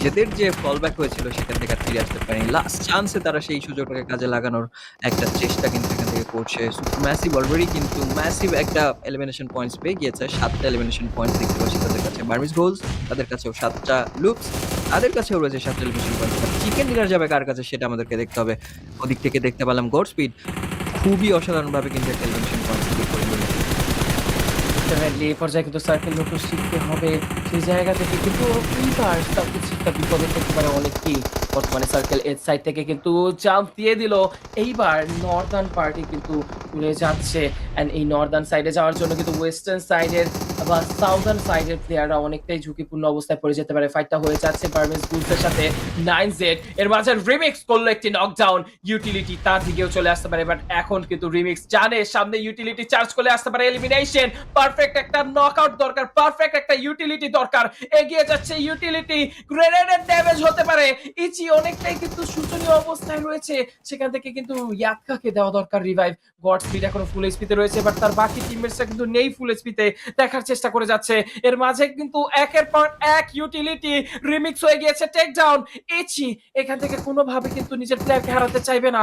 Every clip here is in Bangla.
নিজেদের যে ফল ব্যাক হয়েছিল সেখান থেকে আর ফিরে আসতে পারেনি। লাস্ট চান্সে তারা সেই সুযোগটাকে কাজে লাগানোর একটা চেষ্টা কিন্তু এখান থেকে করছে। সুপারম্যাসিভ অলরেডি কিন্তু ম্যাসিভ একটা এলিমিনেশন পয়েন্টস পেয়ে গিয়েছে। ৭ টা এলিমিনেশন পয়েন্টস দেখতে পাচ্ছি তাদের কাছে। বার্মিজ গোলস তাদের কাছেও ৭ টা লুপস, তাদের কাছেও রয়েছে ৭ টা elimination points. But chicken dinner যাবে কার কাছে সেটা আমাদেরকে দেখতে হবে। ওদিক থেকে দেখতে পেলাম গডস্পিড খুবই অসাধারণভাবে কিন্তু একটা এলিমিনেশন পয়েন্টস কিন্তু করে নিল। ডেফিনেটলি এই পর্যায়ে কিন্তু সার্কেল নতুন শিখতে হবে। সেই জায়গা থেকে কিন্তু এইবার তাকে শিক্ষা বিপদে পড়তে পারে অনেককেই। বর্তমানে সার্কেল এজ সাইড থেকে কিন্তু জাম্প দিয়ে দিল। এইবার নর্দার্ন পার্টি কিন্তু উড়ে যাচ্ছে। অ্যান্ড এই নর্দার্ন সাইডে যাওয়ার জন্য কিন্তু ওয়েস্টার্ন সাইডের বা সাউদার্ন সাইডের প্লেয়াররা অনেকটাই ঝুঁকিপূর্ণ অবস্থায় পড়ে যেতে পারে। ফাইটটা হয়ে যাচ্ছে বার্মিজ বুলসের সাথে 9Z। এর মাঝে রিমিক্স করলো একটি নকডাউন। ইউটিলিটি তার দিকেও চলে আসতে পারে। বাট এখন কিন্তু রিমিক্স জানে সামনে ইউটিলিটি চার্জ করলে আসতে পারে এলিমিনেশন। পারফেক্ট একটা নকআউট দরকার, পারফেক্ট একটা ইউটিলিটি দরকার। এগিয়ে যাচ্ছে ইউটিলিটি, গ্রেনেডের ড্যামেজ হতে পারে। ইচি অনেকটাই কিন্তু শোচনীয় অবস্থায় রয়েছে। সেখান থেকে কিন্তু ইয়াক্কাকে দেওয়া দরকার রিভাইভ। গডস্পিড এখনো ফুল এইচপিতে রয়েছে, বাট তার বাকি টিমমেটসরা কিন্তু নেই ফুল এইচপিতে। দেখার চেষ্টা করে যাচ্ছে। এর মাঝে কিন্তু একের পর এক ইউটিলিটি রিমিক্স হয়ে গিয়েছে টেক ডাউন। ইচি এখান থেকে কোনোভাবে কিন্তু নিজের প্লেয়ারকে হারাতে চাইবে না।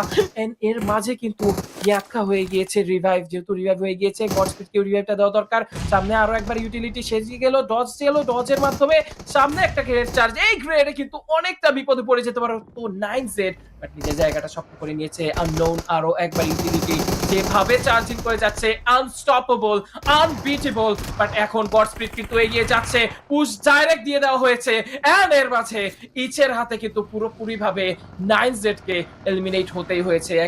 এর মাঝে কিন্তু ইয়াক্কা হয়ে গিয়েছে রিভাইভ। যেহেতু রিভাইভ হয়ে গিয়েছে, গডস্পিডকেও রিভাইভটা দেওয়া দরকার। সামনে আরো একবার ইউটিলিটি সেজে গেল, ডজ গেল, ডজের মাধ্যমে সামনে একটা গ্রেনেড চার্জ। এই গ্রেনেডে কিন্তু অনেকটা বিপদে পড়ে যেতে পারো তো 9Z, বাট নিজের জায়গাটা শক্ত করে নিয়েছে। আননোন আরো একবার ইউটিলিটি যেভাবে চার্জিং করে যাচ্ছে, আনস্টপেবল, আনবিটেবল। বাট এখন গডস্পিড কিন্তু এগিয়ে যাচ্ছে, পুশ ডাইরেক্ট দিয়ে দেওয়া হয়েছে। এন্ড এর মাঝে ইচের হাতে কিন্তু পুরোপুরি ভাবে 9Z কে এলিমিনেট হতেই হয়েছে।